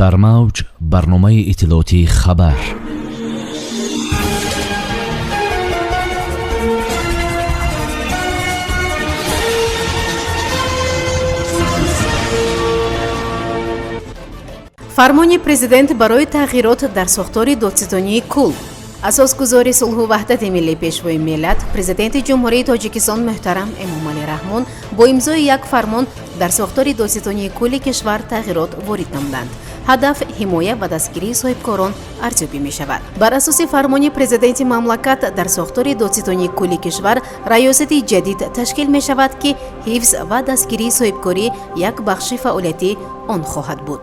дар мавҷ барномаи иттилоотии хабар. фармони президент барои тағйирот дар сохтори додситонии кул. асосгузори сулҳу ваҳдати миллӣ пешвои миллат президенти ҷумҳурии тоҷикистон муҳтарам эмомалӣ раҳмон бо имзои як фармон дар сохтори додситонии кулли кишвар тағйирот ворид намуданд. ҳадаф ҳимоя ва дастгирии соҳибкорон арзёбӣ мешавад. бар асоси фармони президенти мамлакат дар сохтори додситонии кулли кишвар раёсати ҷадид ташкил мешавад ки ҳифз ва дастгирии соҳибкорӣ як бахши фаъолияти он хоҳад буд.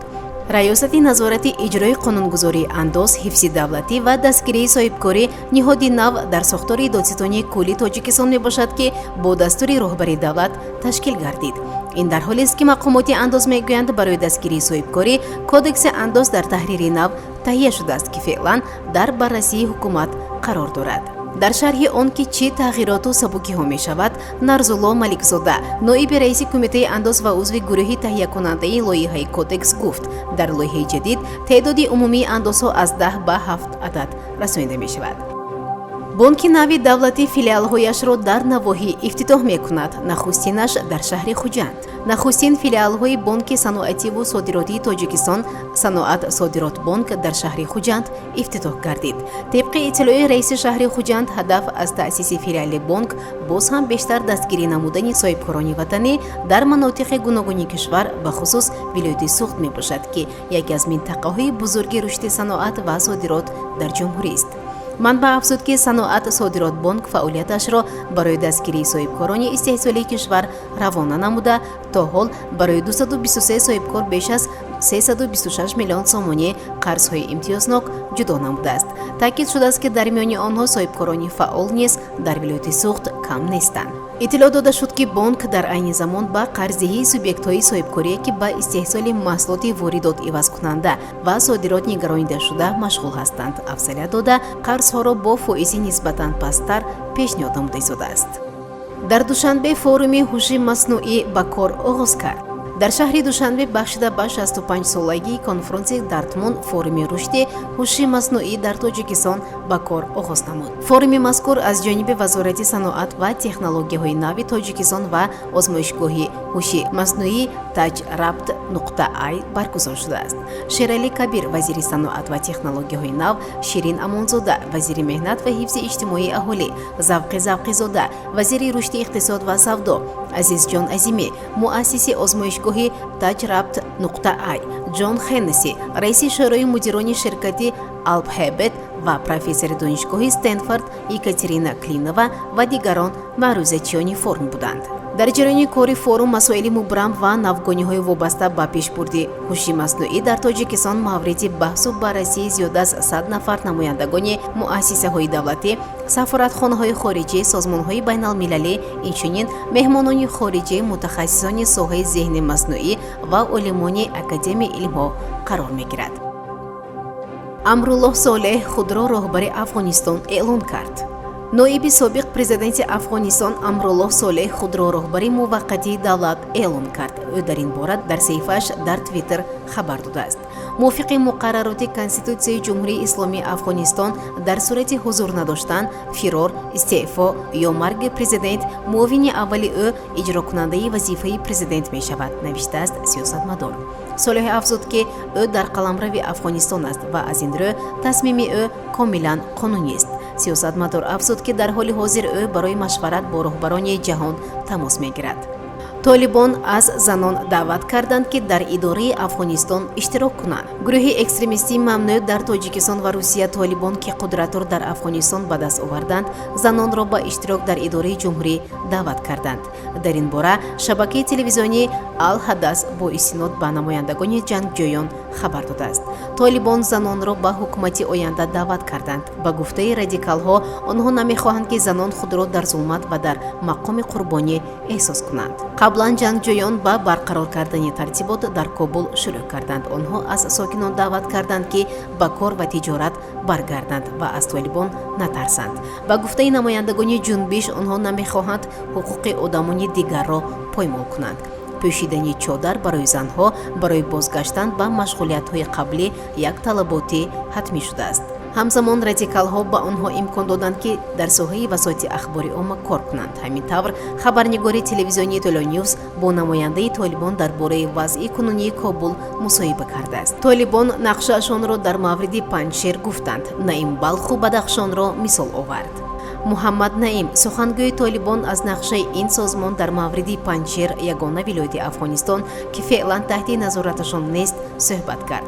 раёсати назорати иҷрои қонунгузории андоз, ҳифзи давлатӣ ва дастгирии соҳибкорӣ ниҳоди нав дар сохтори додситонии кулли тоҷикистон мебошад ки бо дастури роҳбари давлат ташкил гардид. ин дар ҳолест ки мақомоти андоз мегӯянд барои дастгирии соҳибкорӣ кодекси андоз дар таҳрири нав таҳия шудааст ки феълан дар баррасии ҳукумат қарор дорад. дар шарҳи он ки чӣ тағйироту сабукиҳо мешавад, Нарзулло Маликзода, ноиби раиси кумитаи андоз ва узви гурӯҳи таҳиякунандаи лоиҳаи кодекс гуфт, дар лоиҳаи ҷадид теъдоди умумии андозҳо аз 10 ба 7 адад расонида мешавад. бонки нави давлатӣ филиалҳояшро дар навоҳӣ ифтитоҳ мекунад. нахустинаш дар шаҳри Хуҷанд. нахустин филиалҳои бонки саноативу содиротии тоҷикистон саноат содирот бонк дар шаҳри Хуҷанд ифтитоҳ гардид. тибқи иттилои раиси шаҳри Хуҷанд, ҳадаф аз таъсиси филиали бонк боз ҳам бештар дастгирӣ намудани соҳибкорони ватанӣ дар манотиқи гуногуни кишвар, бахусус вилояти Суғд мебошад ки яке аз минтақаҳои бузурги рушди саноат ва содирот дар ҷумҳурист. манбаъ афзуд ки саноат содирот бонк фаъолияташро барои дастгирии соҳибкорони истеҳсолии кишвар равона намуда, то ҳол барои 223 соҳибкор беш аз 326 миллион сомонӣ қарзҳои имтиёзнок ҷудо намудааст. таъкид шудааст ки дар миёни онҳо соҳибкорони фаъол низ дар вилояти Суғд кам нестанд. иттилоъ дода шуд ки бонк дар айни замон ба қарздиҳии субъектҳои соҳибкорие ки ба истеҳсоли маҳсулоти воридот ивазкунанда ва содирот нигаронида шуда машғул ҳастанд, афзалият дода қарзҳоро бо фоизи нисбатан пасттар пешниҳод намуда истодааст. дар душанбе форуми ҳуши маснуӣ ба кор оғоз кард. дар шаҳри Душанбе бахшида ба 65-солагии конфронси Дартмунд форуми рушди ҳуши маснуӣ дар Тоҷикистон ба кор оғоз намуд. форуми мазкур аз ҷониби Вазорати саноат ва технологияҳои нави Тоҷикистон ва озмоишгоҳи ҳуши маснуӣ Tajrabt.ai баргузор шудааст. Шерали Кабир, вазири саноат ва технологияҳои нав, Ширин Амонзода, вазири меҳнат ва ҳифзи иҷтимоии аҳолӣ, Завқи Завқизода, вазири рушди иқтисод ва савдо, Азизҷон Азимӣ, муассиси озмоишгоҳи Tajrabt.ai, Ҷон Хеннеси, раиси шӯрои мудирони ширкати Албҳебет ва профессори донишгоҳи Стэнфорд Екатерина Клинова ва дигарон маърузатчиёни форум буданд. дар ҷараёни кори форум масоили мубрам ва навгониҳои вобаста ба пешбурди ҳуши маснуӣ дар Тоҷикистон мавриди баҳсу баррасии зиёда аз 100 нафар намояндагони муассисаҳои давлатӣ, сафоратхонаҳои хориҷӣ, созмонҳои байналмилалӣ, инчунин меҳмонони хориҷӣ, мутахассисони соҳаи зеҳни маснуӣ ва олимони академияи илмҳо қарор мегирад. Амруллоҳ Солеҳ худро роҳбари Афғонистон эълон кард. ноиби собиқ президенти Афғонистон Амруллоҳ Солеҳ худро роҳбари муваққатии давлат эълон кард. ӯ дар ин бора дар саҳифааш дар Твиттер хабар додааст. мувофиқи муқаррароти Конститутсияи Ҷумҳурии Исломии Афғонистон, дар сурати ҳузур надоштан, фирор, истеъфо ё марги президент, муовини аввали ӯ иҷрокунандаи вазифаи президент мешавад, навиштааст сиёсатмадор. Солеҳ афзуд ки ӯ дар қаламрави Афғонистон аст ва аз ин рӯ тасмими ӯ комилан қонунист. сиёсатмадор афзуд ки дар ҳоли ҳозир ӯ барои машварат бо роҳбарони ҷаҳон тамос мегирад. Толибон аз занон даъват карданд ки дар идораи Афғонистон иштирок кунанд. Гурӯҳи экстремистии мамнӯъ дар Тоҷикистон ва Русия Толибон ки қудратро дар Афғонистон ба даст оварданд, занонро ба иштирок дар идораи ҷумҳурӣ даъват карданд. дар ин бора шабакаи телевизионии Ал-Ҳадас бо истинод ба намояндагони ҷангҷӯён хабар додааст. Толибон занонро ба ҳукумати оянда даъват карданд. Ба гуфтаи радикалҳо, онҳо намехоҳанд ки занон худро дар зулмат ва дар мақоми қурбонӣ эҳсос кунанд. қаблан ҷангҷӯён ба барқарор кардани тартибот дар Кобул шурӯъ карданд. Онҳо аз сокинон даъват карданд ки ба кор ва тиҷорат баргарданд ва аз Толибон натарсанд. Ба гуфтаи намояндагони ҷунбиш, онҳо намехоҳанд ҳуқуқи одамони дигарро поймол кунанд. пӯшидани чодар барои занҳо барои бозгаштан ба машғулиятҳои қаблӣ як талаботи ҳатмӣ шудааст. ҳамзамон радикалҳо ба онҳо имкон доданд ки дар соҳаи васоити ахбори омма кор кунанд. ҳамин тавр хабарнигори телевизионии Толоньюз бо намояндаи Толибон дар бораи вазъи кунунии Кобул мусоҳиба кардааст. Толибон нақшаашонро дар мавриди Панҷшер гуфтанд. Наим Балху Бадахшонро мисол овард. Муҳаммад Наим, сухангӯи Толибон, аз нақшаи ин созмон дар мавриди Панҷшер, ягона вилояти Афғонистон ки феълан таҳти назораташон нест, суҳбат кард.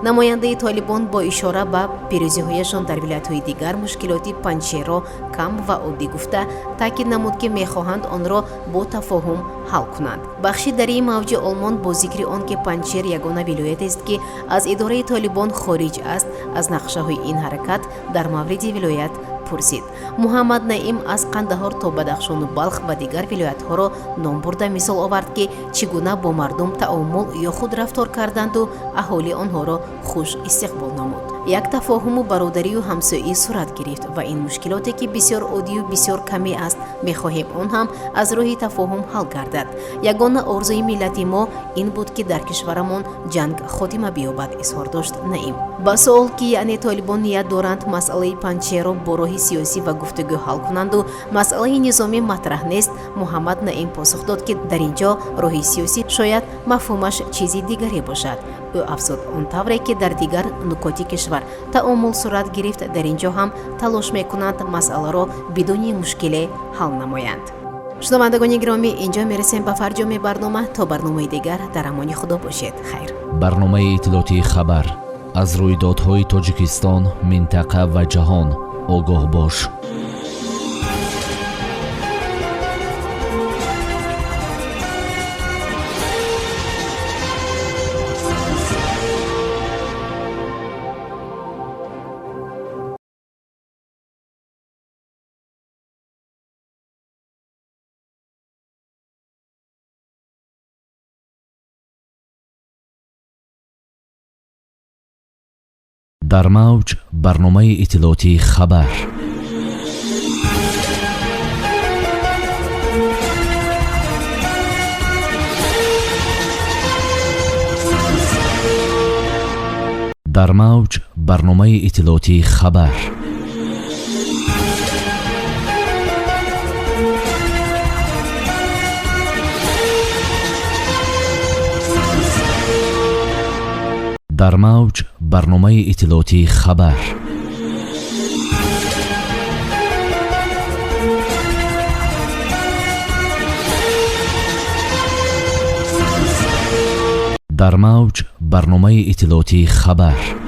намояндаи Толибон бо ишора ба пирӯзиҳояшон дар вилоятҳои дигар мушкилоти Панҷшерро кам ва оддӣ гуфта, таъкид намуд ки мехоҳанд онро бо тафоҳум ҳал кунанд. бахши дарии мавҷи Олмон бо зикри он ки Панҷшер ягона вилоятест ки аз идораи Толибон хориҷ аст, аз нақшаҳои ин ҳаракат дар мавриди вилоят пурсид. Муҳаммад Наим аз Қандаҳор то Бадахшону Балх ва дигар вилоятҳоро ном бурда мисол овард ки чӣ гуна бо мардум таомул ё худ рафтор карданду аҳоли онҳоро хуш истиқбол намуд. як тафоҳуму бародарию ҳамсоӣ сурат гирифт ва ин мушкилоте ки бисёр оддию бисёр камӣ аст, мехоҳем он ҳам аз роҳи тафоҳум ҳал гардад. ягона орзуи миллати мо ин буд ки дар кишварамон ҷанг хотима биёбад, изҳор дошт Наим. ба суол ки яъне Толибон ният доранд масъалаи Панҷшерро бо роҳи сиёсӣ ва гуфтугӯ ҳал кунанду масъалаи низомӣ матраҳ нест, Муҳаммад Наим посух дод ки дар ин ҷо роҳи сиёсӣ шояд мафҳумаш чизи дигаре бошад. ӯ афзуд, он тавре ки дар дигар нукоти кишвар таомул сурат гирифт, дар ин ҷо ҳам талош мекунанд масъаларо бидуни мушкиле ҳал намоянд. шунавандагони гиромӣ, инҷо мерасем ба фарҷоми барнома. То барномаи дигар, дар амони худо бошед. хайр. барномаи иттилоотии хабар аз рӯйдодҳои Тоҷикистон, минтақа ва ҷаҳон. огоҳ бош. дар мавҷ барномаи иттилоотии хабар. дар мавҷ барномаи иттилоотии хабар. дар мавҷ барномаи иттилоотии хабар. дар мавҷ барномаи иттилоотии хабар.